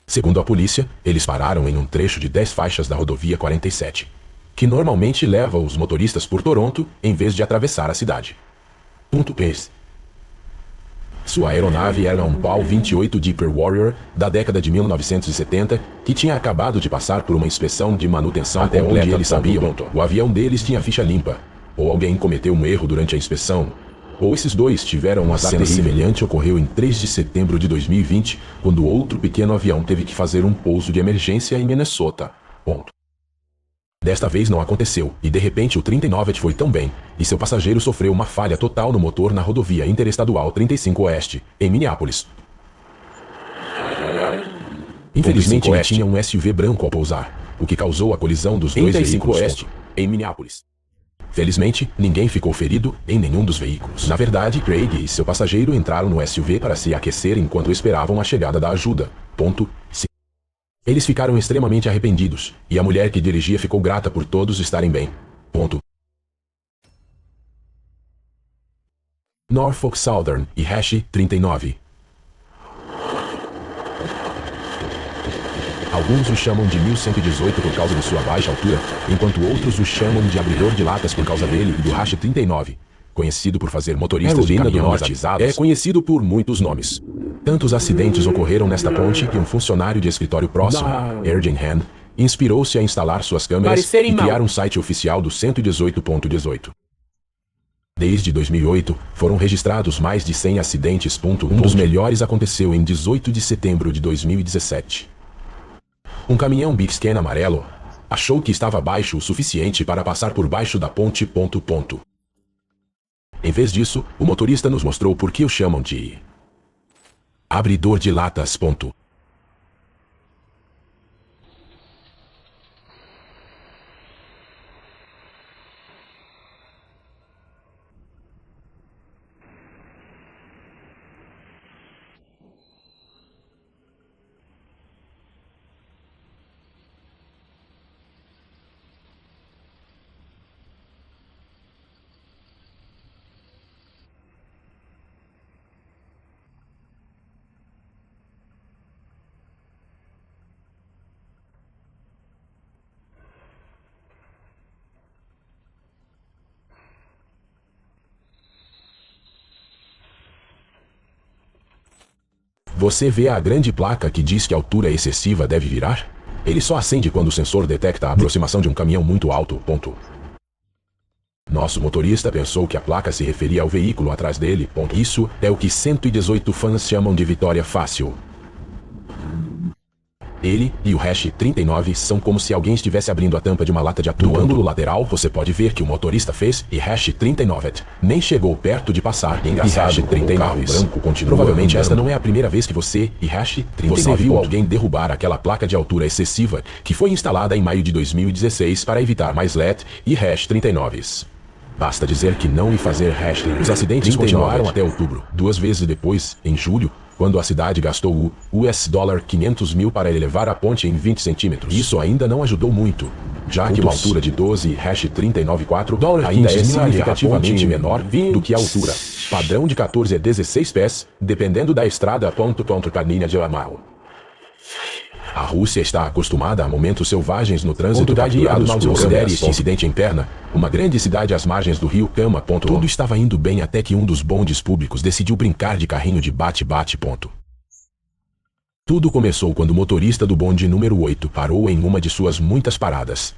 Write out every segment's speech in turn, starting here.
Segundo a polícia, eles pararam em um trecho de 10 faixas da rodovia 47, que normalmente leva os motoristas por Toronto em vez de atravessar a cidade. Ponto P. Sua aeronave era um PAL 28 Deeper Warrior da década de 1970, que tinha acabado de passar por uma inspeção de manutenção até onde eles sabiam. O avião deles tinha ficha limpa, ou alguém cometeu um erro durante a inspeção, ou esses dois tiveram uma cena semelhante. Ocorreu em 3 de setembro de 2020, quando outro pequeno avião teve que fazer um pouso de emergência em Minnesota. Ponto. Desta vez não aconteceu, e de repente o 39 foi tão bem, e seu passageiro sofreu uma falha total no motor na rodovia interestadual 35 Oeste, em Minneapolis. Infelizmente ele tinha um SUV branco ao pousar, o que causou a colisão dos dois veículos. Oeste, em Minneapolis. Felizmente, ninguém ficou ferido em nenhum dos veículos. Na verdade, Craig e seu passageiro entraram no SUV para se aquecer enquanto esperavam a chegada da ajuda. Ponto. Eles ficaram extremamente arrependidos, e a mulher que dirigia ficou grata por todos estarem bem. Ponto. Norfolk Southern e Hash 39. Alguns o chamam de 1118 por causa de sua baixa altura, enquanto outros o chamam de abridor de latas por causa dele e do Hash 39. Conhecido por fazer motoristas de caminhão desavisados, é conhecido por muitos nomes. Tantos acidentes ocorreram nesta ponte que um funcionário de escritório próximo, Ergen Hand, inspirou-se a instalar suas câmeras e criar um site oficial do 118.18. Desde 2008, foram registrados mais de 100 acidentes. Um dos melhores aconteceu em 18 de setembro de 2017. Um caminhão Big-Scan amarelo achou que estava baixo o suficiente para passar por baixo da ponte. Em vez disso, o motorista nos mostrou por que o chamam de abridor de latas. Você vê a grande placa que diz que a altura excessiva deve virar? Ele só acende quando o sensor detecta a aproximação de um caminhão muito alto. Nosso motorista pensou que a placa se referia ao veículo atrás dele. Isso é o que 118 fãs chamam de vitória fácil. Ele e o Hash 39 são como se alguém estivesse abrindo a tampa de uma lata de atum. No ângulo lateral, você pode ver que o motorista fez e Hash 39 nem chegou perto de passar. E Hash 39 branco continua. Provavelmente esta não é a primeira vez que você e Hash 39 você viu alguém derrubar aquela placa de altura excessiva que foi instalada em maio de 2016 para evitar mais LED e Hash 39s. Basta dizer que não e fazer hashtag. Os acidentes continuaram até outubro. 2 vezes depois, em julho, quando a cidade gastou o $500 mil para elevar a ponte em 20 centímetros. Isso ainda não ajudou muito, já que uma altura de 12 hash 39,4 ainda é significativamente menor do que a altura padrão de 14 a 16 pés, dependendo da estrada. Caninha de Amal. A Rússia está acostumada a momentos selvagens no trânsito capturados por considere este incidente em Perna, uma grande cidade às margens do rio Kama. Tudo estava indo bem até que um dos bondes públicos decidiu brincar de carrinho de bate-bate. Tudo começou quando o motorista do bonde número 8 parou em uma de suas muitas paradas.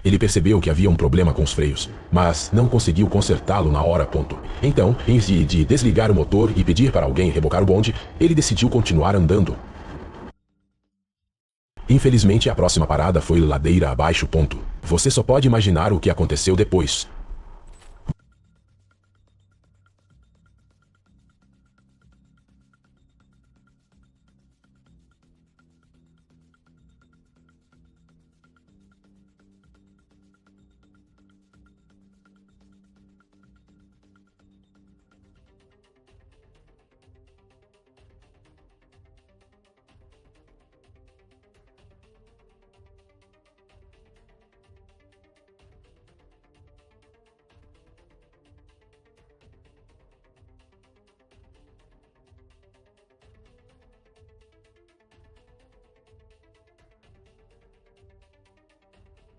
Ele percebeu que havia um problema com os freios, mas não conseguiu consertá-lo na hora. Então, em vez de desligar o motor e pedir para alguém rebocar o bonde, ele decidiu continuar andando. Infelizmente a próxima parada foi ladeira abaixo. Você só pode imaginar o que aconteceu depois.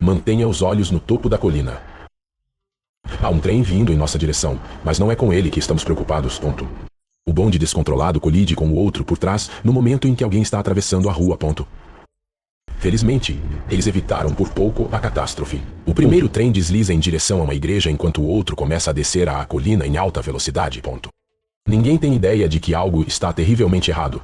Mantenha os olhos no topo da colina. Há um trem vindo em nossa direção, mas não é com ele que estamos preocupados, ponto. O bonde descontrolado colide com o outro por trás no momento em que alguém está atravessando a rua, ponto. Felizmente, eles evitaram por pouco a catástrofe. O primeiro trem desliza em direção a uma igreja enquanto o outro começa a descer a colina em alta velocidade, ponto. Ninguém tem ideia de que algo está terrivelmente errado,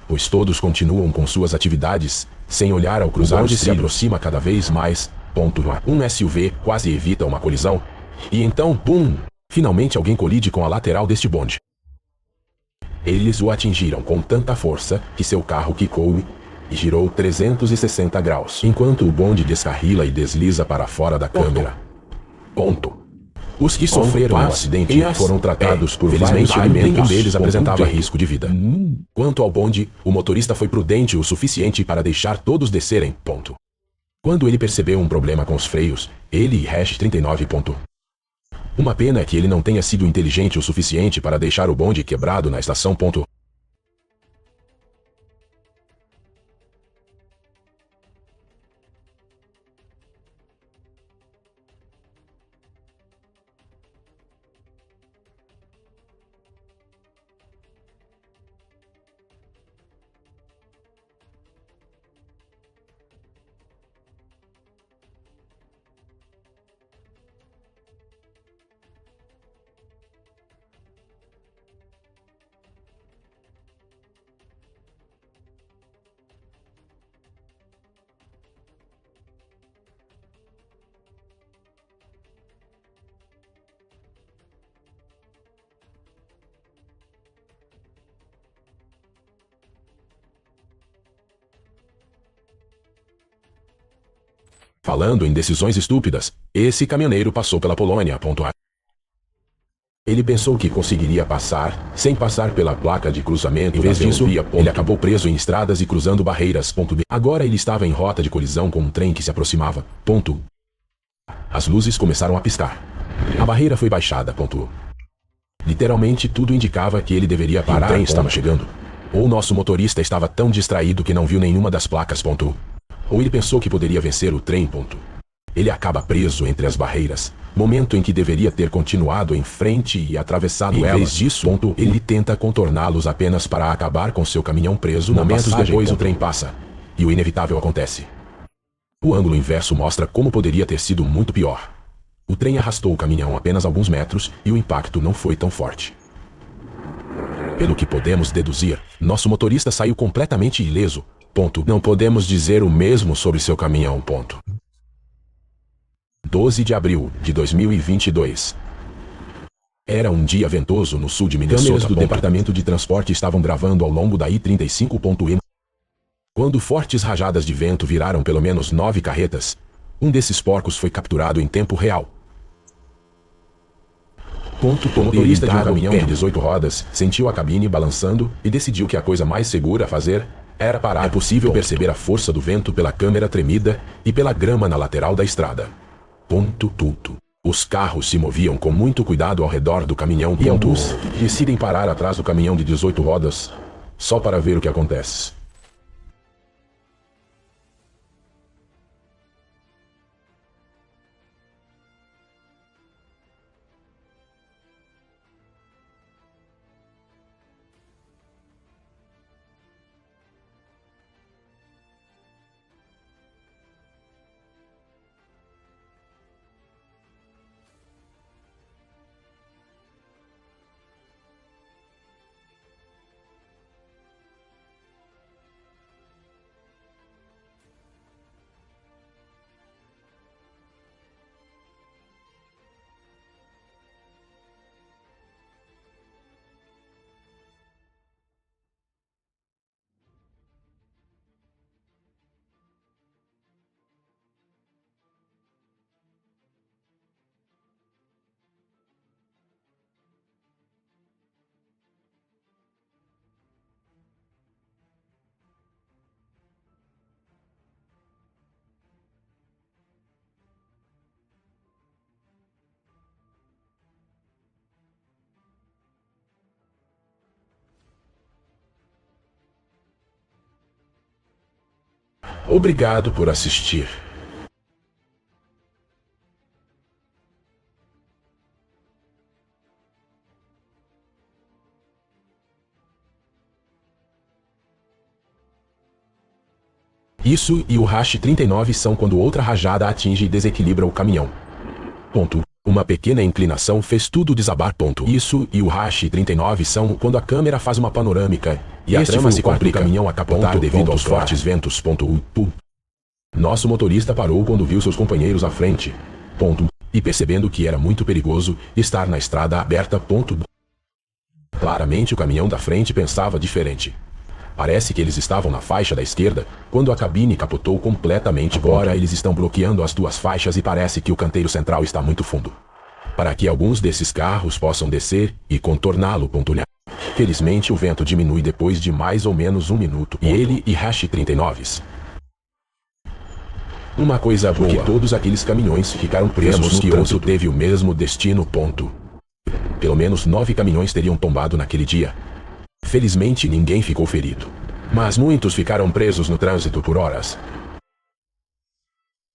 pois todos continuam com suas atividades, sem olhar ao cruzar. O bonde se aproxima cada vez mais, ponto. Um SUV quase evita uma colisão, e então, bum! Finalmente alguém colide com a lateral deste bonde. Eles o atingiram com tanta força que seu carro quicou e girou 360 graus, enquanto o bonde descarrila e desliza para fora da câmera. Ponto. Os que sofreram o acidente foram tratados por vários ferimentos, um deles apresentava risco de vida. Quanto ao bonde, o motorista foi prudente o suficiente para deixar todos descerem, ponto. Quando ele percebeu um problema com os freios, ele e Hash 39, ponto. Uma pena é que ele não tenha sido inteligente o suficiente para deixar o bonde quebrado na estação, ponto. Falando em decisões estúpidas, esse caminhoneiro passou pela Polônia, ponto. Ele pensou que conseguiria passar, sem passar pela placa de cruzamento. Em vez disso, ele acabou preso em estradas e cruzando barreiras, ponto. Agora ele estava em rota de colisão com um trem que se aproximava, ponto. As luzes começaram a piscar. A barreira foi baixada, ponto. Literalmente tudo indicava que ele deveria parar. O trem estava chegando. Ou nosso motorista estava tão distraído que não viu nenhuma das placas, ponto. Ou ele pensou que poderia vencer o trem, ponto. Ele acaba preso entre as barreiras, momento em que deveria ter continuado em frente e atravessado elas. Em vez disso, ponto, ele tenta contorná-los apenas para acabar com seu caminhão preso. Momentos depois o trem passa, e o inevitável acontece. O ângulo inverso mostra como poderia ter sido muito pior. O trem arrastou o caminhão apenas alguns metros e o impacto não foi tão forte. Pelo que podemos deduzir, nosso motorista saiu completamente ileso. Ponto. Não podemos dizer o mesmo sobre seu caminhão, ponto. 12 de abril de 2022. Era um dia ventoso no sul de Minnesota. Câmeras do Departamento de Transporte estavam gravando ao longo da I-35. Quando fortes rajadas de vento viraram pelo menos 9 carretas, um desses porcos foi capturado em tempo real. Ponto. O motorista de um caminhão de 18 rodas sentiu a cabine balançando e decidiu que a coisa mais segura a fazer era parar. É possível perceber a força do vento pela câmera tremida e pela grama na lateral da estrada. Ponto. Os carros se moviam com muito cuidado ao redor do caminhão. E ambos decidem parar atrás do caminhão de 18 rodas, só para ver o que acontece. Obrigado por assistir. Isso e o Hash 39 são quando outra rajada atinge e desequilibra o caminhão. Ponto. Uma pequena inclinação fez tudo desabar. Ponto. Isso e o Hash 39 são quando a câmera faz uma panorâmica e a trama se complica. O caminhão a capotar devido aos fortes ventos. Ponto. Nosso motorista parou quando viu seus companheiros à frente. Ponto. E percebendo que era muito perigoso estar na estrada aberta. Ponto. Claramente o caminhão da frente pensava diferente. Parece que eles estavam na faixa da esquerda, quando a cabine capotou completamente. Agora eles estão bloqueando as duas faixas e parece que o canteiro central está muito fundo, para que alguns desses carros possam descer e contorná-lo. Felizmente o vento diminui depois de mais ou menos 1 minuto. E ele e Hash 39s. Uma coisa boa, porque todos aqueles caminhões ficaram presos no trânsito. Teve o mesmo destino. Ponto. Pelo menos 9 caminhões teriam tombado naquele dia. Felizmente ninguém ficou ferido, mas muitos ficaram presos no trânsito por horas.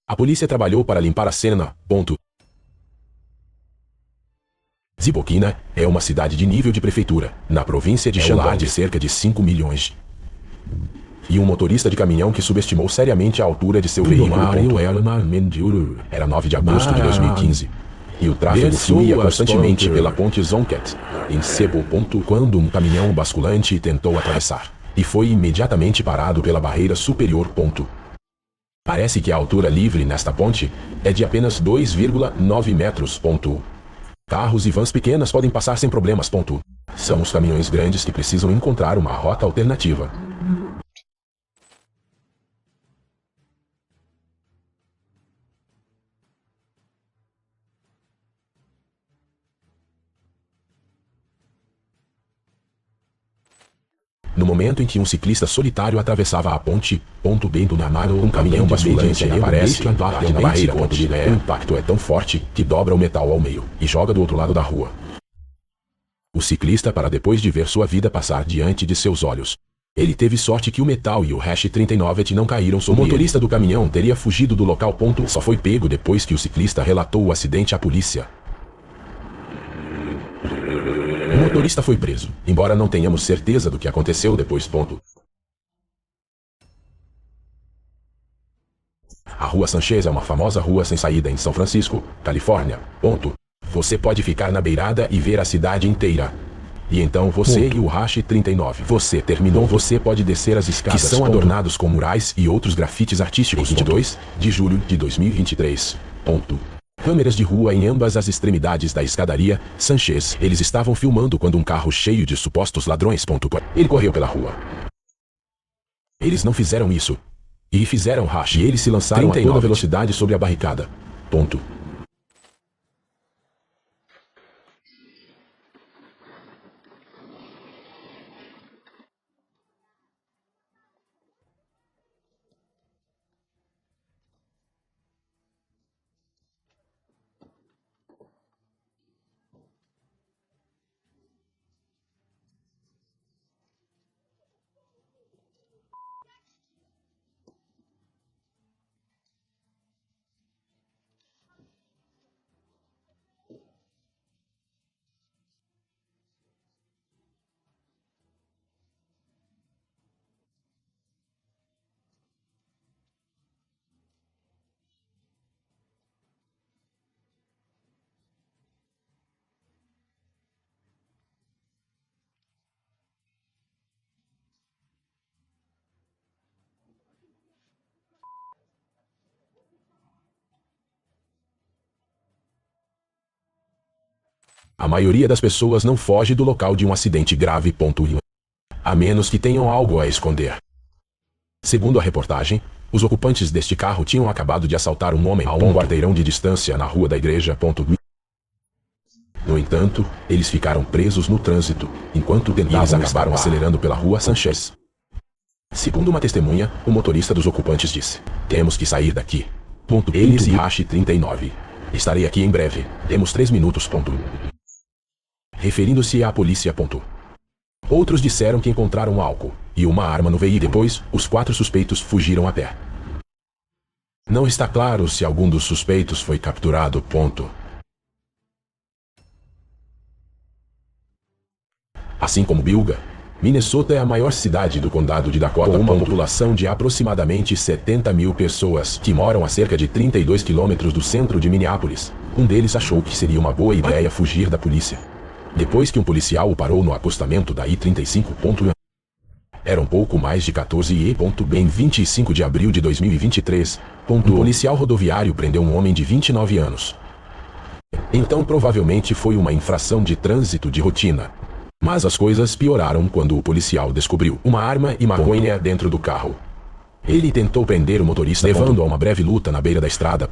A polícia trabalhou para limpar a cena. Ponto. Zibokina é uma cidade de nível de prefeitura, na província de Shandong, de cerca de 5 milhões. E um motorista de caminhão que subestimou seriamente a altura de seu veículo. Era 9 de agosto de 2015. E o tráfego fluía constantemente pela ponte Zonket, em Cebu. Quando um caminhão basculante tentou atravessar, e foi imediatamente parado pela barreira superior. Parece que a altura livre nesta ponte é de apenas 2,9 metros. Carros e vans pequenas podem passar sem problemas. São os caminhões grandes que precisam encontrar uma rota alternativa. No momento em que um ciclista solitário atravessava a ponte, bem do nada, um caminhão basculante aparece na barreira. O impacto é tão forte que dobra o metal ao meio e joga do outro lado da rua. O ciclista para depois de ver sua vida passar diante de seus olhos. Ele teve sorte que o metal e o Hash 39 não caíram sobre ele. O motorista do caminhão teria fugido do local. Só foi pego depois que o ciclista relatou o acidente à polícia. O motorista foi preso, embora não tenhamos certeza do que aconteceu depois. A Rua Sanchez é uma famosa rua sem saída em São Francisco, Califórnia. Você pode ficar na beirada e ver a cidade inteira. E então você e o Hash 39. Você terminou. Você pode descer as escadas, que são adornados com murais e outros grafites artísticos. 22 de julho de 2023. Câmeras de rua em ambas as extremidades da escadaria Sanchez. Eles estavam filmando quando um carro cheio de supostos ladrões. Ele correu pela rua. Eles não fizeram isso. E fizeram Hash. E eles se lançaram a toda velocidade sobre a barricada. A maioria das pessoas não foge do local de um acidente grave. A menos que tenham algo a esconder. Segundo a reportagem, os ocupantes deste carro tinham acabado de assaltar um homem a um quarteirão de distância na rua da igreja. No entanto, eles ficaram presos no trânsito, enquanto tentavam. Eles acabaram acelerando pela rua Sanchez. Segundo uma testemunha, o motorista dos ocupantes disse: "Temos que sair daqui." Eles e Hash 39. "Estarei aqui em breve. Temos 3 minutos." Referindo-se à polícia. Outros disseram que encontraram álcool e uma arma no veículo. Depois, os 4 suspeitos fugiram a pé. Não está claro se algum dos suspeitos foi capturado. Assim como Bilga, Minnesota é a maior cidade do condado de Dakota, com uma população de aproximadamente 70 mil pessoas, que moram a cerca de 32 quilômetros do centro de Minneapolis. Um deles achou que seria uma boa ideia fugir da polícia. Depois que um policial o parou no acostamento da I-35. Era um pouco mais de 14 e em 25 de abril de 2023, um policial rodoviário prendeu um homem de 29 anos. Então provavelmente foi uma infração de trânsito de rotina. Mas as coisas pioraram quando o policial descobriu uma arma e maconha dentro do carro. Ele tentou prender o motorista, levando a uma breve luta na beira da estrada.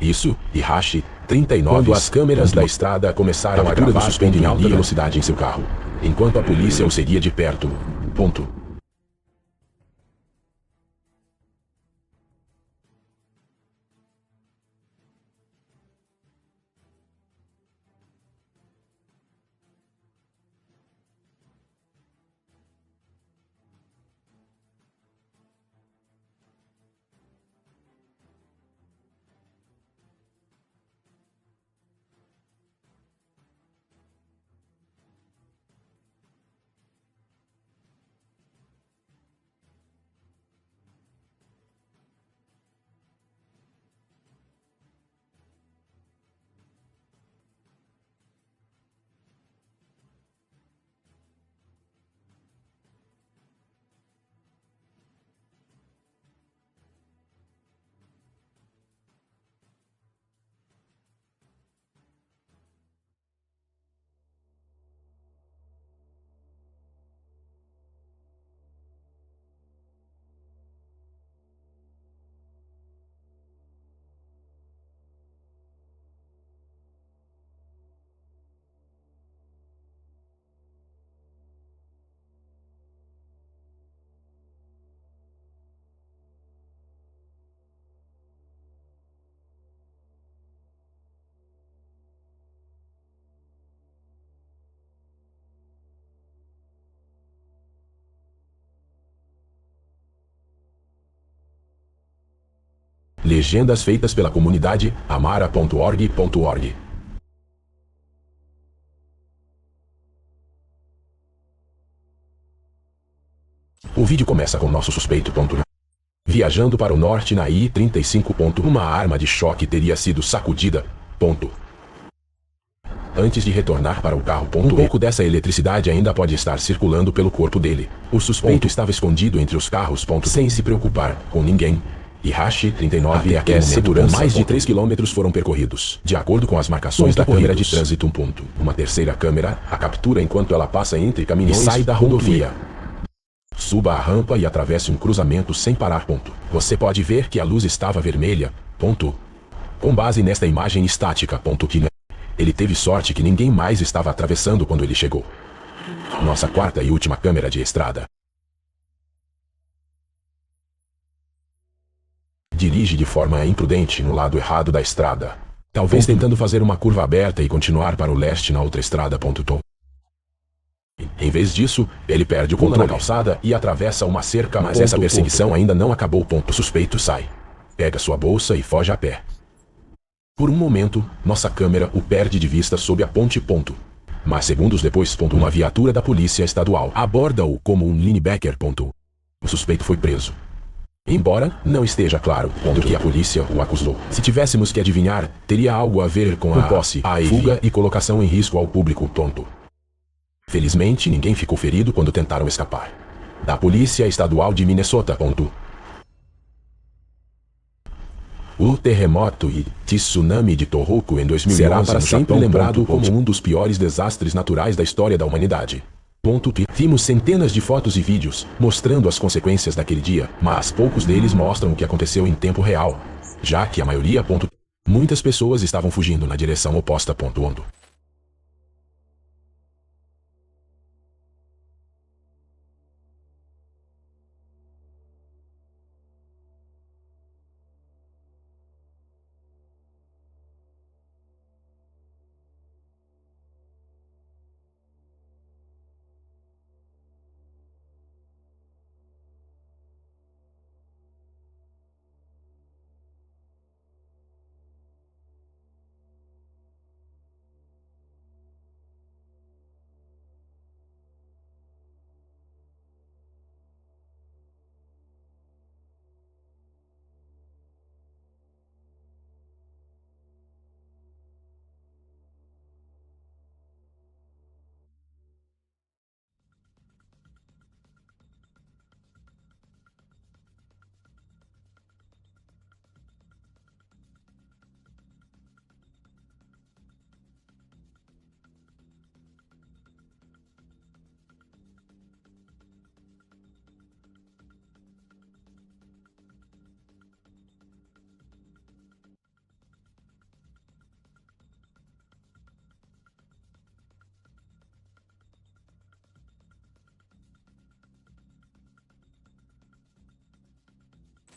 Isso, e Hashi, 39, quando as câmeras da estrada começaram a gravar suspenso em alta velocidade em seu carro, enquanto a polícia o seguia de perto. Legendas feitas pela comunidade amara.org.org. O vídeo começa com nosso suspeito. Viajando para o norte na I-35. Uma arma de choque teria sido sacudida. Antes de retornar para o carro. Um pouco dessa eletricidade ainda pode estar circulando pelo corpo dele. O suspeito estava escondido entre os carros. Sem se preocupar com ninguém. E Hashi, 39, até segurança. Mais de 3 quilômetros foram percorridos, de acordo com as marcações da câmera de trânsito. Uma terceira câmera a captura enquanto ela passa entre caminhões e sai da rodovia. Suba a rampa e atravesse um cruzamento sem parar. Você pode ver que a luz estava vermelha. Com base nesta imagem estática. Ele teve sorte que ninguém mais estava atravessando quando ele chegou. Nossa quarta e última câmera de estrada. Dirige de forma imprudente no lado errado da estrada. Talvez tentando fazer uma curva aberta e continuar para o leste na outra estrada. Em vez disso, ele perde o controle na calçada e atravessa uma cerca, mas essa perseguição ainda não acabou. O suspeito sai, pega sua bolsa e foge a pé. Por um momento, nossa câmera o perde de vista sob a ponte. Mas segundos depois, uma viatura da polícia estadual aborda-o como um linebacker. O suspeito foi preso. Embora não esteja claro do que a polícia o acusou. Se tivéssemos que adivinhar, teria algo a ver com a posse, a fuga e colocação em risco ao público. Felizmente, ninguém ficou ferido quando tentaram escapar. Da Polícia Estadual de Minnesota. O terremoto e tsunami de Tohoku em 2011 será para sempre lembrado como um dos piores desastres naturais da história da humanidade. Vimos centenas de fotos e vídeos mostrando as consequências daquele dia, mas poucos deles mostram o que aconteceu em tempo real, já que a maioria. Muitas pessoas estavam fugindo na direção oposta.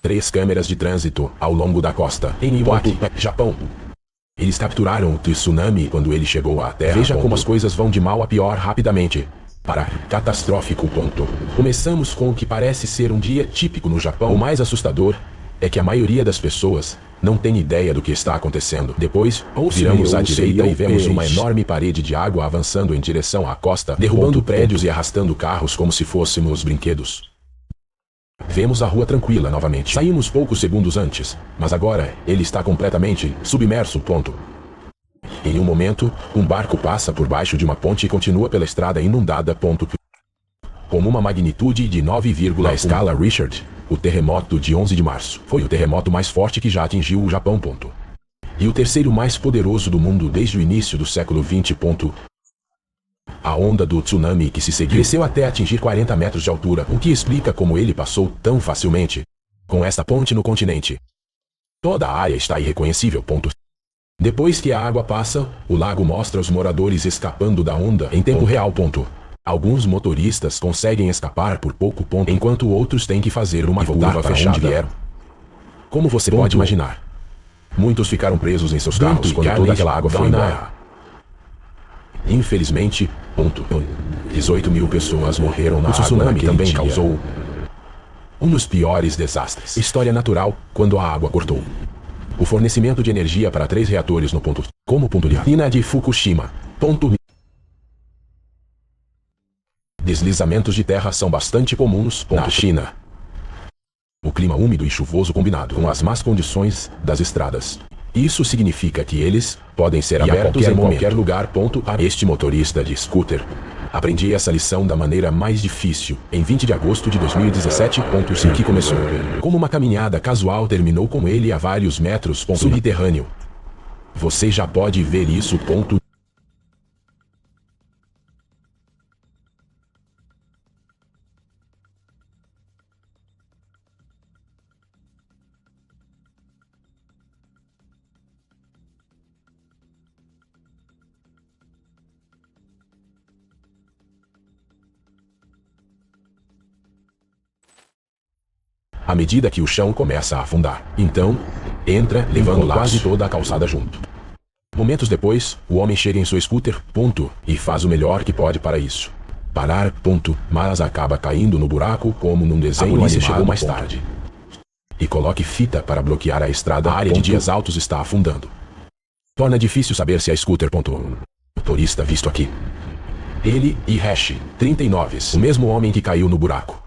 3 câmeras de trânsito ao longo da costa. Em Iwaki, Japão. Eles capturaram o tsunami quando ele chegou à Terra. Veja como as coisas vão de mal a pior rapidamente. Para catastrófico. Começamos com o que parece ser um dia típico no Japão. O mais assustador é que a maioria das pessoas não tem ideia do que está acontecendo. Depois, viramos à direita e vemos uma enorme parede de água avançando em direção à costa, derrubando prédios e arrastando carros como se fôssemos brinquedos. Vemos a rua tranquila novamente. Saímos poucos segundos antes, mas agora ele está completamente submerso. Em um momento, um barco passa por baixo de uma ponte e continua pela estrada inundada. Com uma magnitude de 9,1 na escala Richard, o terremoto de 11 de março foi o terremoto mais forte que já atingiu o Japão. E o terceiro mais poderoso do mundo desde o início do século XX. A onda do tsunami que se seguiu cresceu até atingir 40 metros de altura, o que explica como ele passou tão facilmente com esta ponte no continente. Toda a área está irreconhecível. Depois que a água passa, o lago mostra os moradores escapando da onda em tempo real. Alguns motoristas conseguem escapar por pouco, enquanto outros têm que fazer uma curva para onde vieram. Como você pode imaginar, muitos ficaram presos em seus carros quando toda aquela água foi embora. Infelizmente, 18 mil pessoas morreram na água. O tsunami também causou um dos piores desastres. História natural, quando a água cortou o fornecimento de energia para 3 reatores no como ponto de usina de Fukushima. Deslizamentos de terra são bastante comuns na China. O clima úmido e chuvoso combinado com as más condições das estradas. Isso significa que eles podem ser abertos em qualquer lugar. Este motorista de scooter aprendi essa lição da maneira mais difícil em 20 de agosto de 2017. Sim, que começou como uma caminhada casual, terminou com ele a vários metros subterrâneo. Você já pode ver isso. À medida que o chão começa a afundar. Então, entra, levando quase toda a calçada junto. Momentos depois, o homem chega em seu scooter, e faz o melhor que pode para isso. Parar, mas acaba caindo no buraco como num desenho. A polícia chegou mais tarde. E coloque fita para bloquear a estrada. A área de dias altos está afundando. Torna difícil saber se a scooter. Motorista visto aqui. Ele e Hash, 39, o mesmo homem que caiu no buraco.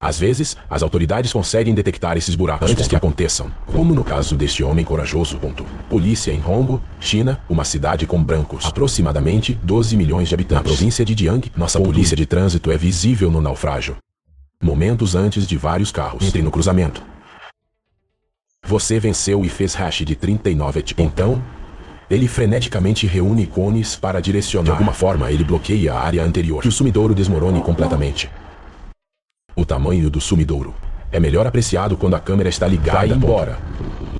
Às vezes, as autoridades conseguem detectar esses buracos antes que aconteçam, como no caso deste homem corajoso. Polícia em Hongbo, China, uma cidade com brancos, aproximadamente 12 milhões de habitantes. Na província de Jiang, nossa polícia de trânsito é visível no naufrágio. Momentos antes de vários carros entrem no cruzamento. Você venceu e fez Hash de 39. Então, ele freneticamente reúne cones para direcionar. De alguma forma, ele bloqueia a área anterior, que o sumidouro desmorone completamente. O tamanho do sumidouro é melhor apreciado quando a câmera está ligada. Vai embora.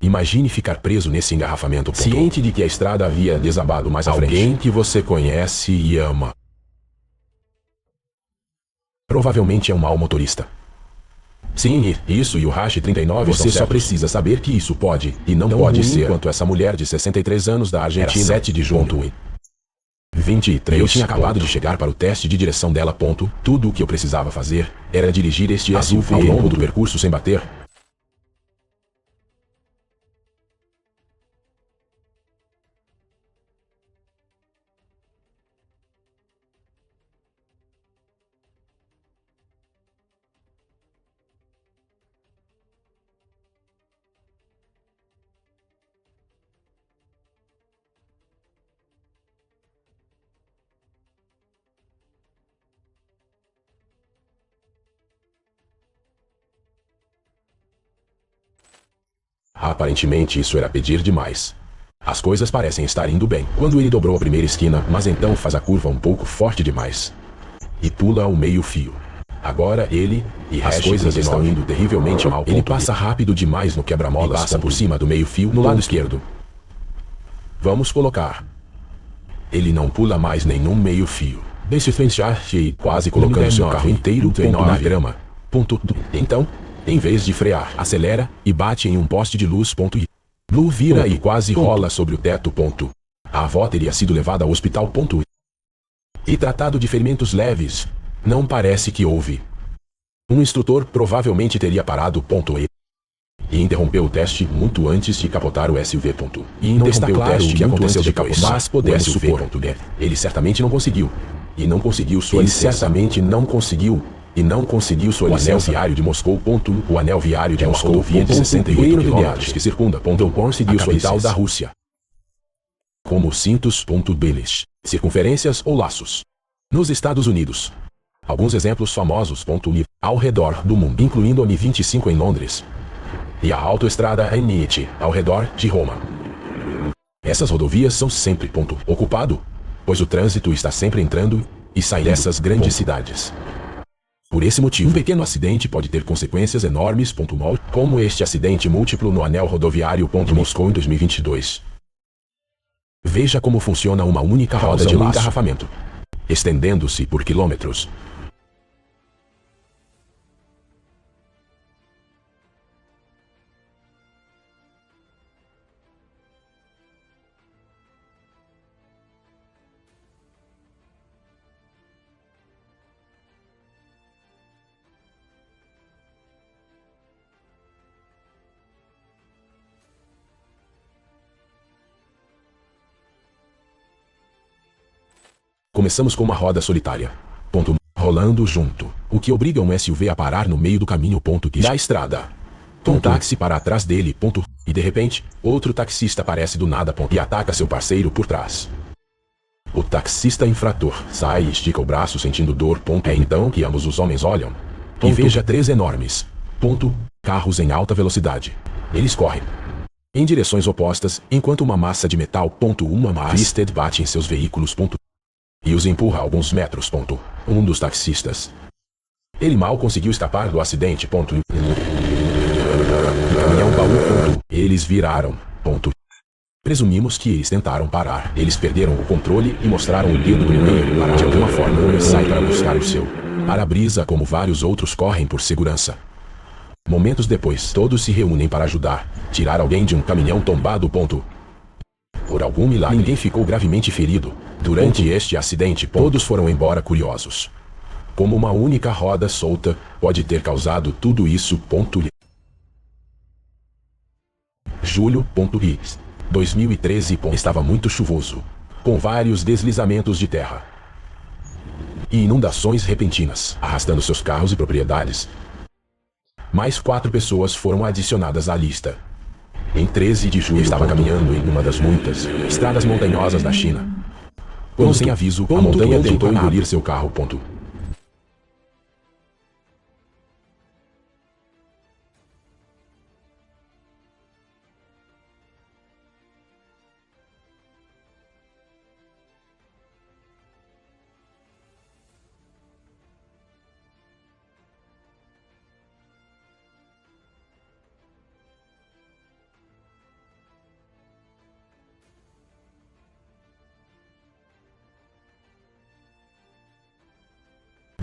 Imagine ficar preso nesse engarrafamento. Ciente de que a estrada havia desabado mais à frente. Alguém que você conhece e ama. Provavelmente é um mau motorista. Sim, isso e o Hash 39. Você só precisa saber que isso pode e não pode ser. Enquanto essa mulher de 63 anos da Argentina, 7 de junho. 23. Eu tinha acabado de chegar para o teste de direção dela. Tudo o que eu precisava fazer era dirigir este SUV ao longo do percurso sem bater. Aparentemente isso era pedir demais. As coisas parecem estar indo bem. Quando ele dobrou a primeira esquina, mas então faz a curva um pouco forte demais. E pula ao meio-fio. Agora ele e as coisas estão indo terrivelmente mal. Ele passa rápido demais no quebra-molas. Passa por cima do meio-fio no lado esquerdo. Vamos colocar. Ele não pula mais nenhum meio-fio. Deixe fechar e quase colocando seu carro inteiro na grama. Então, em vez de frear, acelera e bate em um poste de luz. Blue vira e quase rola sobre o teto. A avó teria sido levada ao hospital. E tratado de ferimentos leves. Não parece que houve. Um instrutor provavelmente teria parado. E interrompeu o teste muito antes de capotar o SUV. E não está claro o que aconteceu depois, mas podemos supor. Ele certamente não conseguiu. E não conseguiu sua licença. Ele certamente não conseguiu. E não conseguiu sua licença. O anel viário de Moscou. O anel viário de Moscou via de 68 km que circunda. Conseguiu sua tal da Rússia. Como cintos. Beles. Circunferências ou laços. Nos Estados Unidos. Alguns exemplos famosos. Ao redor do mundo, incluindo a M25 em Londres. E a autoestrada N8 ao redor de Roma. Essas rodovias são sempre ocupado, pois o trânsito está sempre entrando e saindo dessas grandes cidades. Por esse motivo, um pequeno acidente pode ter consequências enormes. Como este acidente múltiplo no anel rodoviário. Moscou em 2022. Veja como funciona uma única roda de laço, engarrafamento, estendendo-se por quilômetros. Começamos com uma roda solitária. Rolando junto. O que obriga um SUV a parar no meio do caminho. Da estrada. Um táxi para atrás dele. E de repente, outro taxista aparece do nada. E ataca seu parceiro por trás. O taxista infrator sai e estica o braço sentindo dor. É então que ambos os homens olham. E veja três enormes. Carros em alta velocidade. Eles correm em direções opostas, enquanto uma massa de metal. Uma Twisted bate em seus veículos. E os empurra alguns metros. Um dos taxistas. Ele mal conseguiu escapar do acidente. Caminhão baú. Eles viraram. Presumimos que eles tentaram parar. Eles perderam o controle e mostraram o dedo do meio para de alguma forma um sai para buscar o seu para-brisa, como vários outros correm por segurança. Momentos depois, todos se reúnem para ajudar tirar alguém de um caminhão tombado. Por algum milagre, ninguém ficou gravemente ferido. Durante este acidente, todos foram embora curiosos. Como uma única roda solta pode ter causado tudo isso. Julho. 2013. Estava muito chuvoso, com vários deslizamentos de terra e inundações repentinas, arrastando seus carros e propriedades. Mais 4 pessoas foram adicionadas à lista. Em 13 de julho, estava caminhando em uma das muitas estradas montanhosas da China, quando, sem aviso, a montanha tentou engolir seu carro.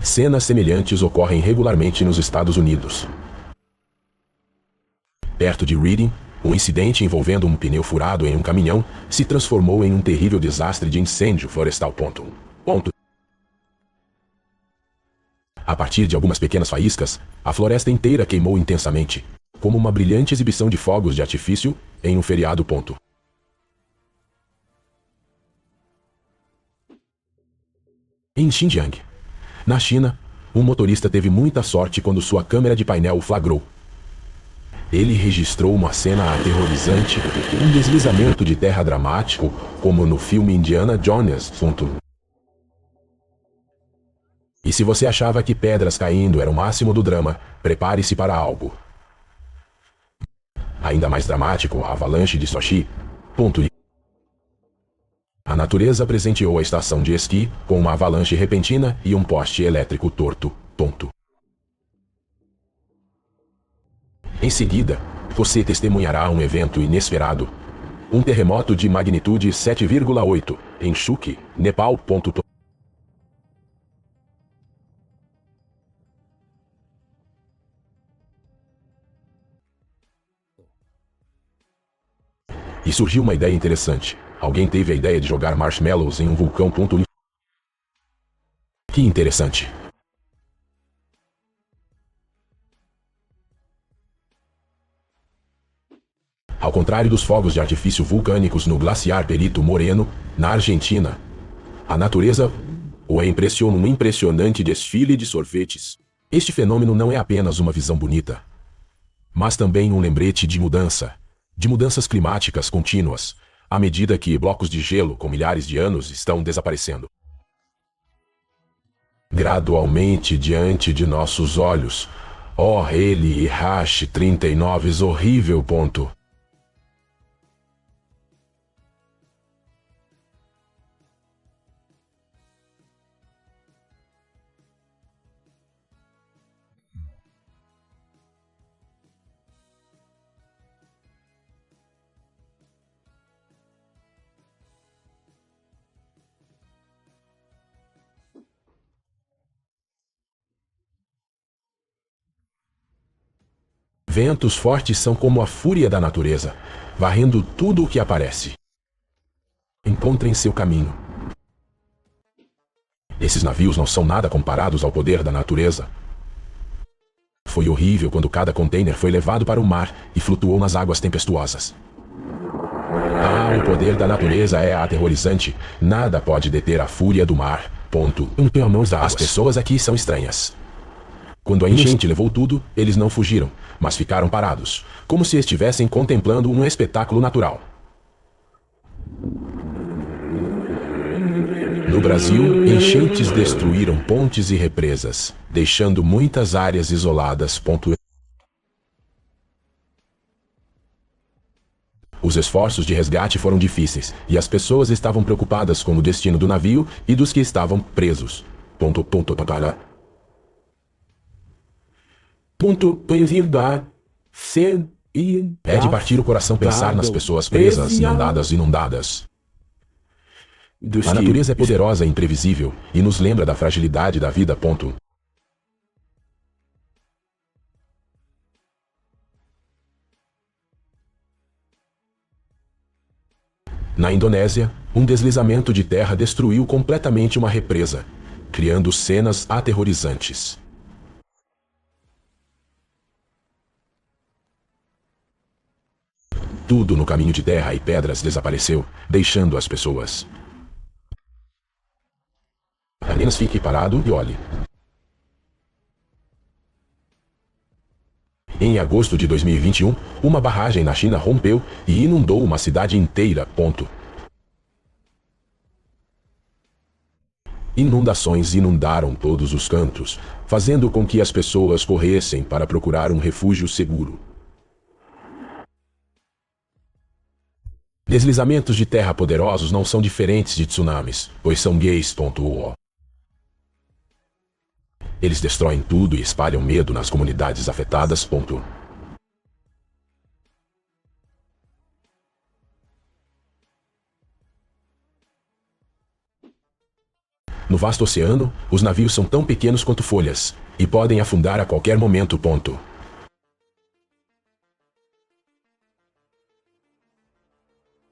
Cenas semelhantes ocorrem regularmente nos Estados Unidos. Perto de Reading, um incidente envolvendo um pneu furado em um caminhão se transformou em um terrível desastre de incêndio florestal. A partir de algumas pequenas faíscas, a floresta inteira queimou intensamente, como uma brilhante exibição de fogos de artifício em um feriado. Em Xinjiang, na China, um motorista teve muita sorte quando sua câmera de painel o flagrou. Ele registrou uma cena aterrorizante, um deslizamento de terra dramático, como no filme Indiana Jones. E se você achava que pedras caindo era o máximo do drama, prepare-se para algo ainda mais dramático: a avalanche de Sochi. natureza presenteou a estação de esqui com uma avalanche repentina e um poste elétrico torto. Em seguida, você testemunhará um evento inesperado. Um terremoto de magnitude 7,8 em Chuuk, Nepal. E surgiu uma ideia interessante. Alguém teve a ideia de jogar marshmallows em um vulcão. Que interessante. Ao contrário dos fogos de artifício vulcânicos no glaciar Perito Moreno, na Argentina, a natureza o impressiona um impressionante desfile de sorvetes. Este fenômeno não é apenas uma visão bonita, mas também um lembrete de mudanças climáticas contínuas, à medida que blocos de gelo com milhares de anos estão desaparecendo gradualmente diante de nossos olhos. Oh, ele e Hash 39 horrível. Ventos fortes são como a fúria da natureza, varrendo tudo o que aparece. Encontrem seu caminho. Esses navios não são nada comparados ao poder da natureza. Foi horrível quando cada container foi levado para o mar e flutuou nas águas tempestuosas. Ah, o poder da natureza é aterrorizante. Nada pode deter a fúria do mar. As pessoas aqui são estranhas. Quando a enchente levou tudo, eles não fugiram, mas ficaram parados, como se estivessem contemplando um espetáculo natural. No Brasil, enchentes destruíram pontes e represas, deixando muitas áreas isoladas. Os esforços de resgate foram difíceis, e as pessoas estavam preocupadas com o destino do navio e dos que estavam presos. É de partir o coração pensar nas pessoas presas, inundadas. A natureza é poderosa e imprevisível, e nos lembra da fragilidade da vida. Na Indonésia, um deslizamento de terra destruiu completamente uma represa, criando cenas aterrorizantes. Tudo no caminho de terra e pedras desapareceu, deixando as pessoas. Apenas fique parado e olhe. Em agosto de 2021, uma barragem na China rompeu e inundou uma cidade inteira. Inundações inundaram todos os cantos, fazendo com que as pessoas corressem para procurar um refúgio seguro. Deslizamentos de terra poderosos não são diferentes de tsunamis, pois são gays. Eles destroem tudo e espalham medo nas comunidades afetadas. No vasto oceano, os navios são tão pequenos quanto folhas, e podem afundar a qualquer momento.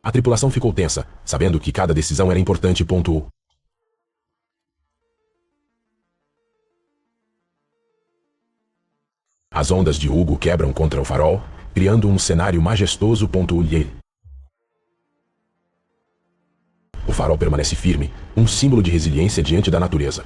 A tripulação ficou tensa, sabendo que cada decisão era importante. As ondas de Hugo quebram contra o farol, criando um cenário majestoso. O farol permanece firme, um símbolo de resiliência diante da natureza.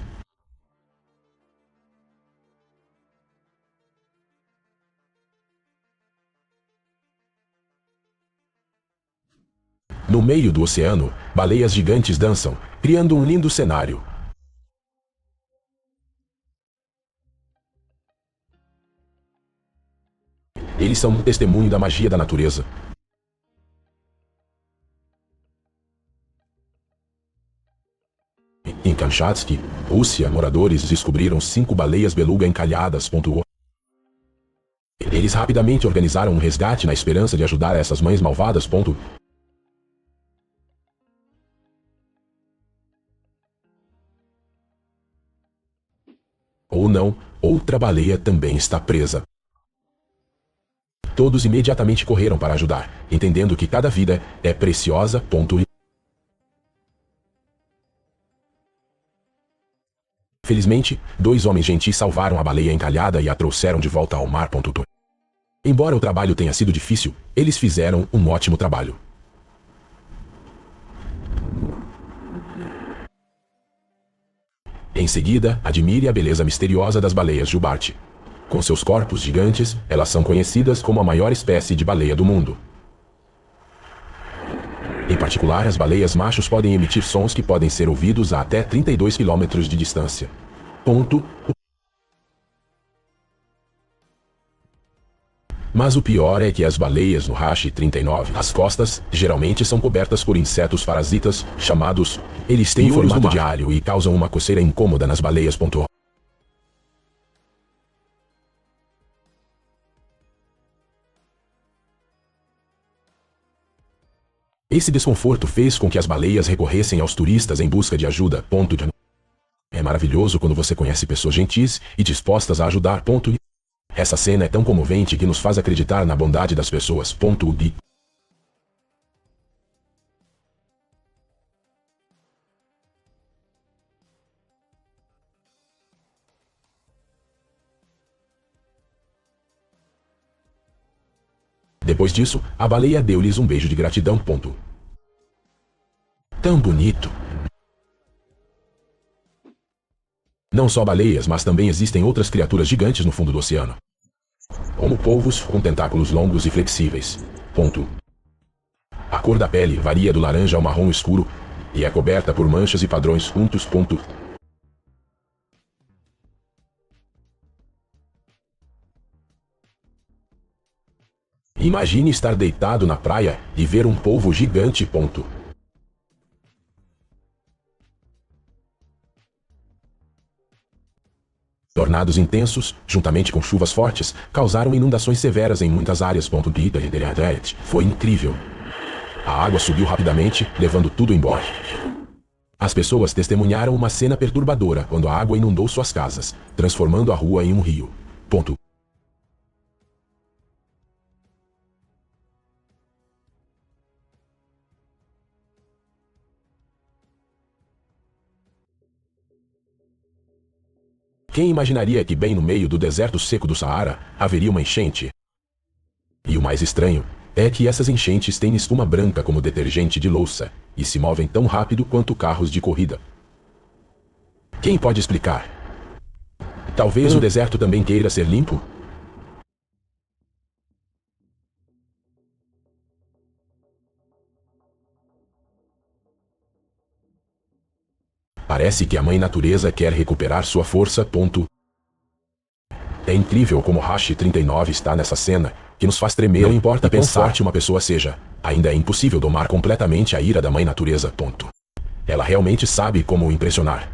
No meio do oceano, baleias gigantes dançam, criando um lindo cenário. Eles são um testemunho da magia da natureza. Kamchatsky, Rússia, moradores descobriram 5 baleias beluga encalhadas. Eles rapidamente organizaram um resgate na esperança de ajudar essas mães malvadas. Ou não, outra baleia também está presa. Todos imediatamente correram para ajudar, entendendo que cada vida é preciosa. Felizmente, 2 homens gentis salvaram a baleia encalhada e a trouxeram de volta ao mar. Embora o trabalho tenha sido difícil, eles fizeram um ótimo trabalho. Em seguida, admire a beleza misteriosa das baleias jubarte. Com seus corpos gigantes, elas são conhecidas como a maior espécie de baleia do mundo. Em particular, as baleias machos podem emitir sons que podem ser ouvidos a até 32 km de distância. Mas o pior é que as baleias no Hashi 39, as costas, geralmente são cobertas por insetos parasitas, chamados. Eles têm formato de alho e causam uma coceira incômoda nas baleias. Esse desconforto fez com que as baleias recorressem aos turistas em busca de ajuda. É maravilhoso quando você conhece pessoas gentis e dispostas a ajudar. Essa cena é tão comovente que nos faz acreditar na bondade das pessoas. Depois disso, a baleia deu-lhes um beijo de gratidão. Tão bonito. Não só baleias, mas também existem outras criaturas gigantes no fundo do oceano, como polvos com tentáculos longos e flexíveis. A cor da pele varia do laranja ao marrom escuro e é coberta por manchas e padrões. Imagine estar deitado na praia e ver um polvo gigante. Tornados intensos, juntamente com chuvas fortes, causaram inundações severas em muitas áreas. Foi incrível. A água subiu rapidamente, levando tudo embora. As pessoas testemunharam uma cena perturbadora quando a água inundou suas casas, transformando a rua em um rio. Quem imaginaria que bem no meio do deserto seco do Saara haveria uma enchente? E o mais estranho é que essas enchentes têm espuma branca como detergente de louça e se movem tão rápido quanto carros de corrida. Quem pode explicar? Talvez o deserto também queira ser limpo? Parece que a mãe natureza quer recuperar sua força. É incrível como Hashi 39 está nessa cena, que nos faz tremer. Não importa quão forte uma pessoa seja, ainda é impossível domar completamente a ira da mãe natureza. Ela realmente sabe como o impressionar.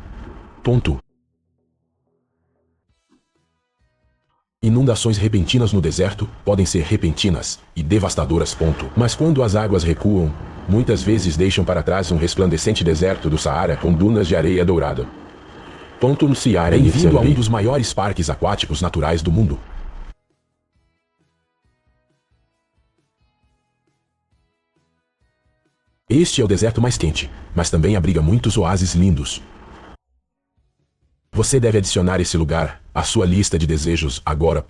Inundações repentinas no deserto podem ser repentinas e devastadoras. Mas quando as águas recuam, muitas vezes deixam para trás um resplandecente deserto do Saara com dunas de areia dourada. Bem-vindo a um dos maiores parques aquáticos naturais do mundo. Este é o deserto mais quente, mas também abriga muitos oásis lindos. Você deve adicionar esse lugar à sua lista de desejos agora.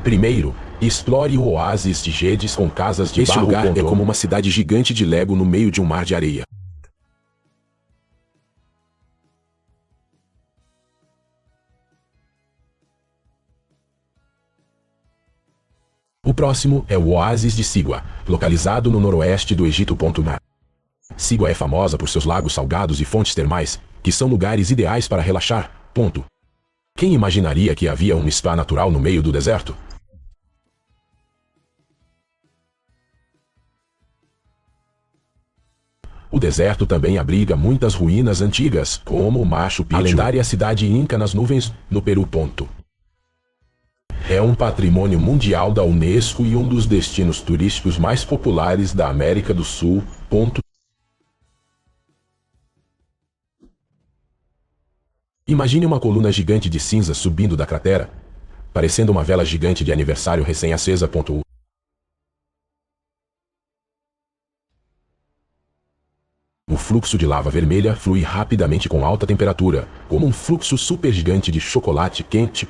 Primeiro, explore o oásis de Jedis com casas de barro. Este lugar é como uma cidade gigante de Lego no meio de um mar de areia. O próximo é o oásis de Sigua, localizado no noroeste do Egito. Sigua é famosa por seus lagos salgados e fontes termais, que são lugares ideais para relaxar. Quem imaginaria que havia um spa natural no meio do deserto? O deserto também abriga muitas ruínas antigas, como o Machu Picchu, a lendária cidade inca nas nuvens, no Peru. É um patrimônio mundial da Unesco e um dos destinos turísticos mais populares da América do Sul. Imagine uma coluna gigante de cinza subindo da cratera, parecendo uma vela gigante de aniversário recém-acesa. O fluxo de lava vermelha flui rapidamente com alta temperatura, como um fluxo supergigante de chocolate quente.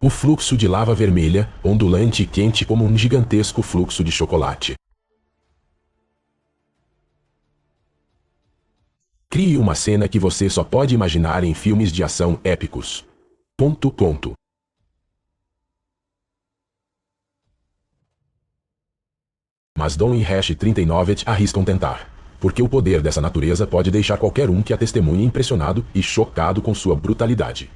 O fluxo de lava vermelha, ondulante e quente como um gigantesco fluxo de chocolate. Crie uma cena que você só pode imaginar em filmes de ação épicos. Mas Dom e Hash 39 arriscam tentar, porque o poder dessa natureza pode deixar qualquer um que a testemunhe impressionado e chocado com sua brutalidade.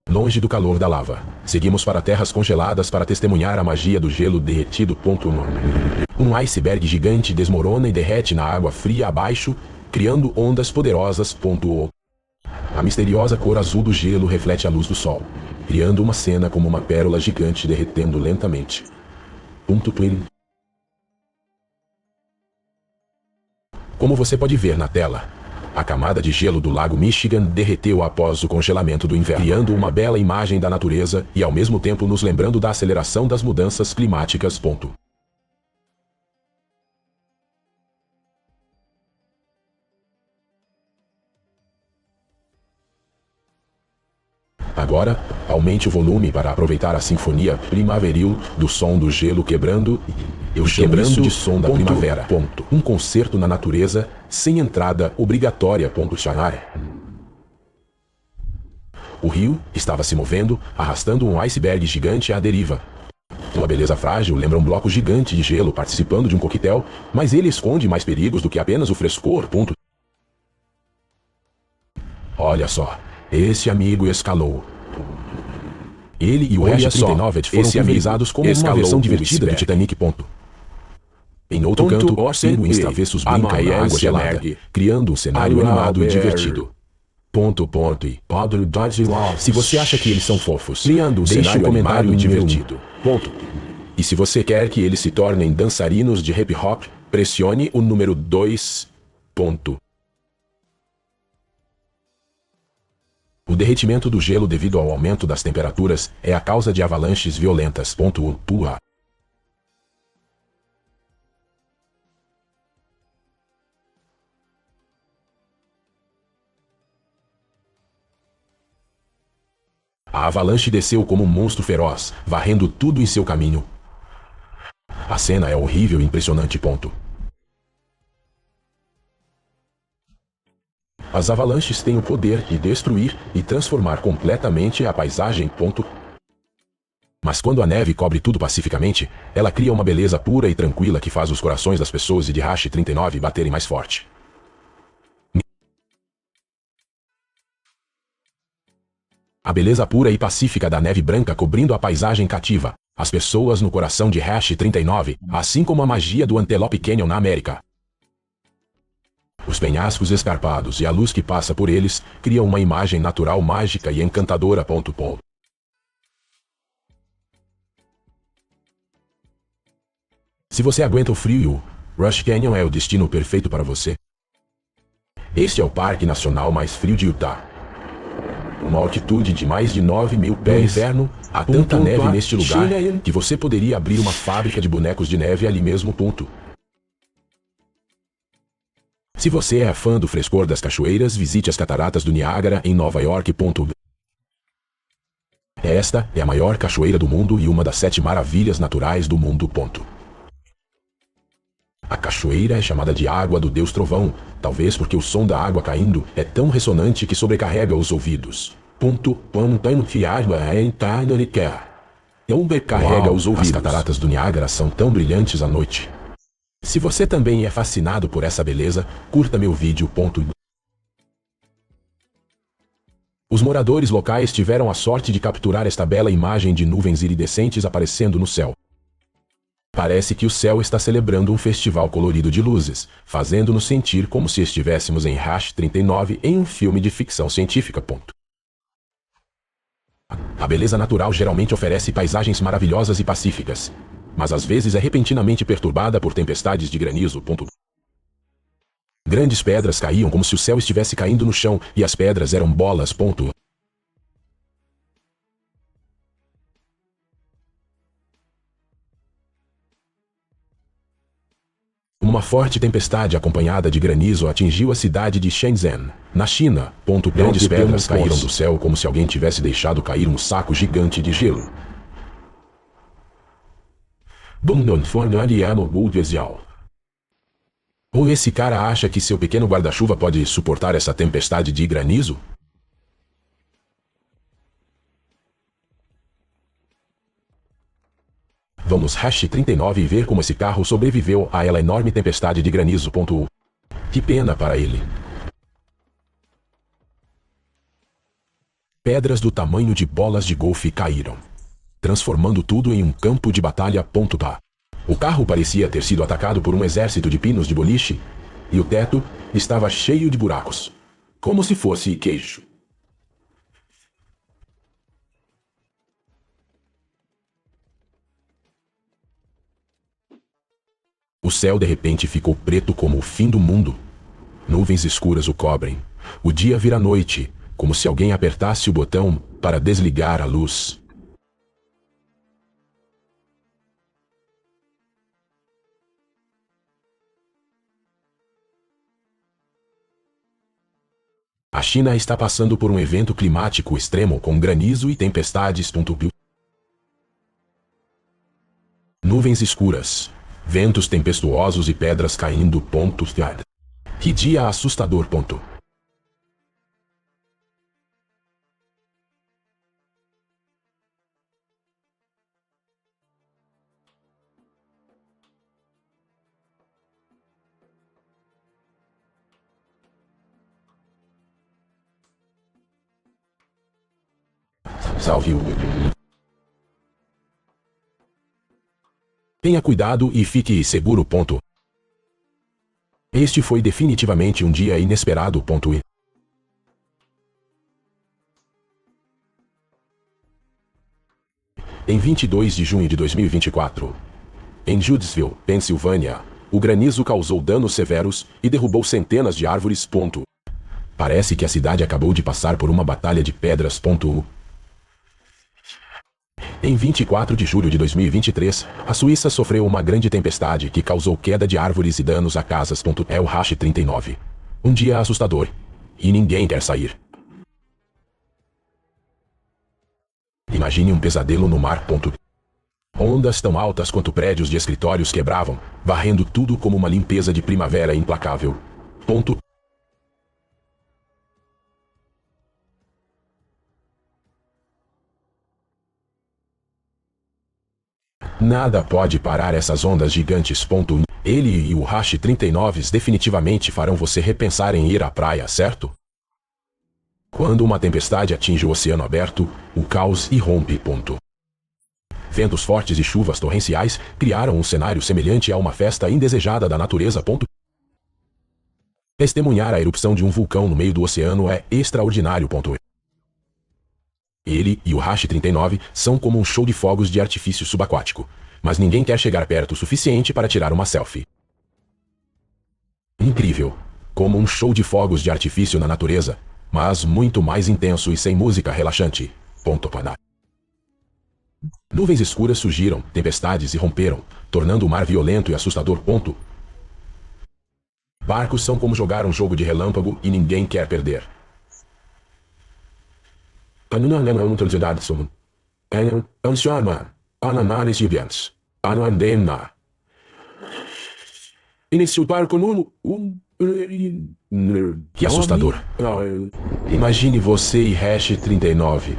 Longe do calor da lava, seguimos para terras congeladas para testemunhar a magia do gelo derretido. Um iceberg gigante desmorona e derrete na água fria abaixo, criando ondas poderosas. A misteriosa cor azul do gelo reflete a luz do sol, criando uma cena como uma pérola gigante derretendo lentamente. Como você pode ver na tela, a camada de gelo do lago Michigan derreteu após o congelamento do inverno, criando uma bela imagem da natureza e ao mesmo tempo nos lembrando da aceleração das mudanças climáticas. Agora, aumente o volume para aproveitar a sinfonia primaveril do som do gelo quebrando. Eu chamo isso de som da primavera. Um concerto na natureza, sem entrada obrigatória. O rio estava se movendo, arrastando um iceberg gigante à deriva. Uma beleza frágil lembra um bloco gigante de gelo participando de um coquetel, mas ele esconde mais perigos do que apenas o frescor. Olha só, esse amigo escalou. Ele e o Hash 39 foram pulverizados como uma versão divertida do Titanic. Em outro canto, pinguins travessos brincam na água gelada, criando um cenário animado e divertido. Se você acha que eles são fofos, deixe um comentário divertido. E se você quer que eles se tornem dançarinos de hip hop, pressione o número 2. O derretimento do gelo devido ao aumento das temperaturas é a causa de avalanches violentas. A avalanche desceu como um monstro feroz, varrendo tudo em seu caminho. A cena é horrível e impressionante. As avalanches têm o poder de destruir e transformar completamente a paisagem. Mas quando a neve cobre tudo pacificamente, ela cria uma beleza pura e tranquila que faz os corações das pessoas e de Hash 39 baterem mais forte. A beleza pura e pacífica da neve branca cobrindo a paisagem cativa as pessoas no coração de Hash 39, assim como a magia do Antelope Canyon na América. Os penhascos escarpados e a luz que passa por eles criam uma imagem natural mágica e encantadora. Se você aguenta o frio, Rush Canyon é o destino perfeito para você. Este é o parque nacional mais frio de Utah. Uma altitude de mais de 9.000 pés. No inverno, há tanta neve neste lugar que você poderia abrir uma fábrica de bonecos de neve ali mesmo. Se você é fã do frescor das cachoeiras, visite as cataratas do Niágara em Nova York. Esta é a maior cachoeira do mundo e uma das 7 maravilhas naturais do mundo. A cachoeira é chamada de água do Deus Trovão, talvez porque o som da água caindo é tão ressonante que sobrecarrega os ouvidos. Umber carrega os ouvidos. As cataratas do Niágara são tão brilhantes à noite. Se você também é fascinado por essa beleza, curta meu vídeo. Os moradores locais tiveram a sorte de capturar esta bela imagem de nuvens iridescentes aparecendo no céu. Parece que o céu está celebrando um festival colorido de luzes, fazendo-nos sentir como se estivéssemos em Hash 39 em um filme de ficção científica. A beleza natural geralmente oferece paisagens maravilhosas e pacíficas, mas às vezes é repentinamente perturbada por tempestades de granizo. Grandes pedras caíam como se o céu estivesse caindo no chão e as pedras eram bolas. Uma forte tempestade acompanhada de granizo atingiu a cidade de Shenzhen, na China. Grandes pedras caíram do céu como se alguém tivesse deixado cair um saco gigante de gelo. Ou esse cara acha que seu pequeno guarda-chuva pode suportar essa tempestade de granizo? Vamos Hash 39 e ver como esse carro sobreviveu a ela enorme tempestade de granizo. Que pena para ele. Pedras do tamanho de bolas de golfe caíram, transformando tudo em um campo de batalha. O carro parecia ter sido atacado por um exército de pinos de boliche, e o teto estava cheio de buracos, como se fosse queijo. O céu de repente ficou preto como o fim do mundo. Nuvens escuras o cobrem. O dia vira noite, como se alguém apertasse o botão para desligar a luz. A China está passando por um evento climático extremo com granizo e tempestades. Nuvens escuras, ventos tempestuosos e pedras caindo. Que dia assustador. Salve o... Tenha cuidado e fique seguro. Este foi definitivamente um dia inesperado. Em 22 de junho de 2024, em Judesville, Pensilvânia, o granizo causou danos severos e derrubou centenas de árvores. Parece que a cidade acabou de passar por uma batalha de pedras. Em 24 de julho de 2023, a Suíça sofreu uma grande tempestade que causou queda de árvores e danos a casas. É o Hash 39. Um dia assustador. E ninguém quer sair. Imagine um pesadelo no mar. Ondas tão altas quanto prédios de escritórios quebravam, varrendo tudo como uma limpeza de primavera implacável. Nada pode parar essas ondas gigantes. Ele e o Hash 39 definitivamente farão você repensar em ir à praia, certo? Quando uma tempestade atinge o oceano aberto, o caos irrompe. Ventos fortes e chuvas torrenciais criaram um cenário semelhante a uma festa indesejada da natureza. Testemunhar a erupção de um vulcão no meio do oceano é extraordinário. Ele e o Hash 39 são como um show de fogos de artifício subaquático, mas ninguém quer chegar perto o suficiente para tirar uma selfie. Incrível, como um show de fogos de artifício na natureza, mas muito mais intenso e sem música relaxante. Nuvens escuras surgiram, tempestades irromperam, tornando o mar violento e assustador. Barcos são como jogar um jogo de relâmpago e ninguém quer perder. Inicie o barco no... Que assustador. Imagine você e Hash 39.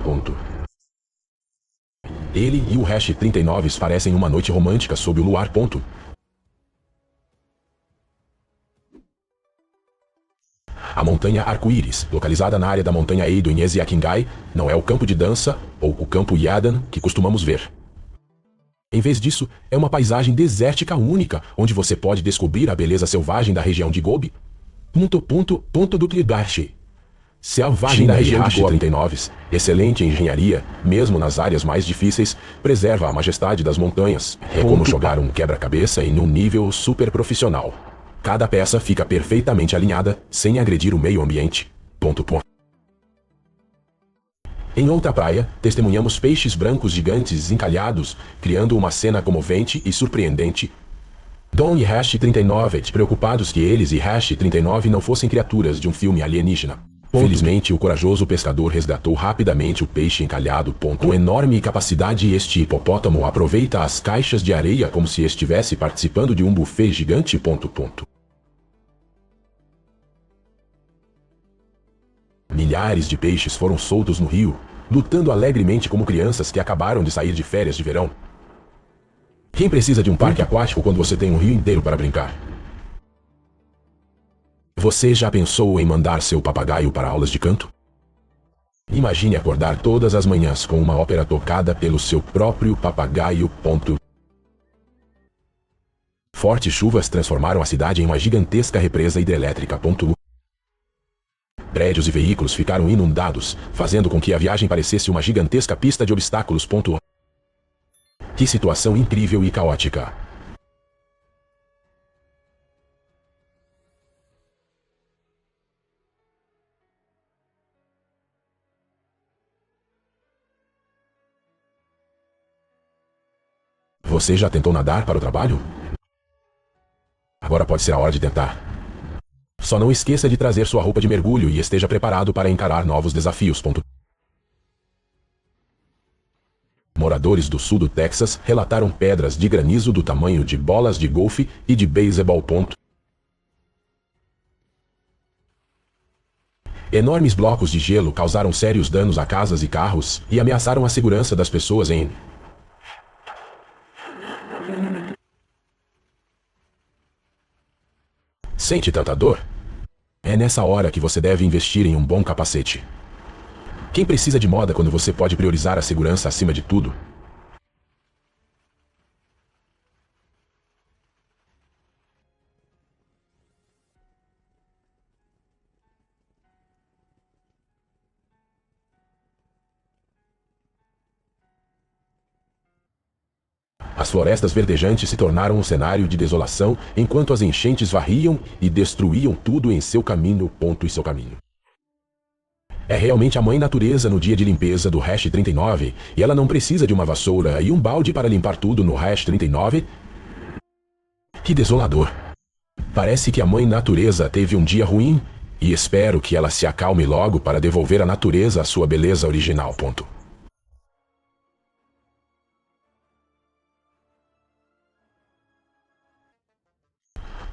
Ele e o Hash 39 parecem uma noite romântica sob o luar. A montanha Arco-Íris, localizada na área da montanha Eido em Eziakingai, não é o campo de dança, ou o campo Yadan, que costumamos ver. Em vez disso, é uma paisagem desértica única, onde você pode descobrir a beleza selvagem da região de Gobi. Do Klibashi. Selvagem da região de Gobi. 39, excelente engenharia, mesmo nas áreas mais difíceis, preserva a majestade das montanhas. É como jogar um quebra-cabeça em um nível super profissional. Cada peça fica perfeitamente alinhada, sem agredir o meio ambiente. Em outra praia, testemunhamos peixes brancos gigantes encalhados, criando uma cena comovente e surpreendente. Don e Hash 39, preocupados que eles e Hash 39 não fossem criaturas de um filme alienígena. Felizmente, o corajoso pescador resgatou rapidamente o peixe encalhado. Com enorme capacidade, este hipopótamo aproveita as caixas de areia como se estivesse participando de um buffet gigante. Milhares de peixes foram soltos no rio, lutando alegremente como crianças que acabaram de sair de férias de verão. Quem precisa de um parque aquático quando você tem um rio inteiro para brincar? Você já pensou em mandar seu papagaio para aulas de canto? Imagine acordar todas as manhãs com uma ópera tocada pelo seu próprio papagaio. Fortes chuvas transformaram a cidade em uma gigantesca represa hidrelétrica. Prédios e veículos ficaram inundados, fazendo com que a viagem parecesse uma gigantesca pista de obstáculos. Que situação incrível e caótica. Você já tentou nadar para o trabalho? Agora pode ser a hora de tentar. Só não esqueça de trazer sua roupa de mergulho e esteja preparado para encarar novos desafios. Moradores do sul do Texas relataram pedras de granizo do tamanho de bolas de golfe e de beisebol. Enormes blocos de gelo causaram sérios danos a casas e carros e ameaçaram a segurança das pessoas em... Sente tanta dor? É nessa hora que você deve investir em um bom capacete. Quem precisa de moda quando você pode priorizar a segurança acima de tudo? As florestas verdejantes se tornaram um cenário de desolação enquanto as enchentes varriam e destruíam tudo em seu caminho. E seu caminho. É realmente a mãe natureza no dia de limpeza do Hash 39 e ela não precisa de uma vassoura e um balde para limpar tudo no Hash 39? Que desolador. Parece que a mãe natureza teve um dia ruim e espero que ela se acalme logo para devolver à natureza a sua beleza original.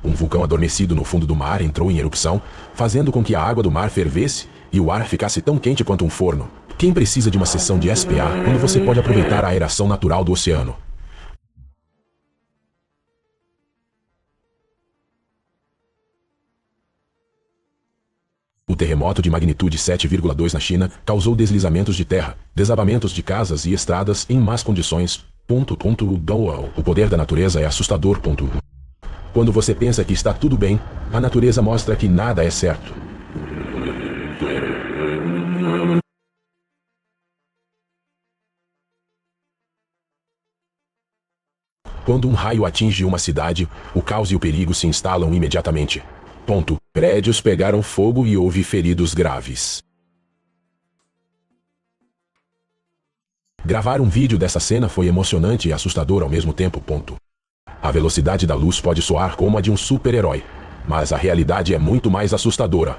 Um vulcão adormecido no fundo do mar entrou em erupção, fazendo com que a água do mar fervesse e o ar ficasse tão quente quanto um forno. Quem precisa de uma sessão de SPA quando você pode aproveitar a aeração natural do oceano? O terremoto de magnitude 7,2 na China causou deslizamentos de terra, desabamentos de casas e estradas em más condições. O poder da natureza é assustador. Quando você pensa que está tudo bem, a natureza mostra que nada é certo. Quando um raio atinge uma cidade, o caos e o perigo se instalam imediatamente. Prédios pegaram fogo e houve feridos graves. Gravar um vídeo dessa cena foi emocionante e assustador ao mesmo tempo. A velocidade da luz pode soar como a de um super-herói, mas a realidade é muito mais assustadora.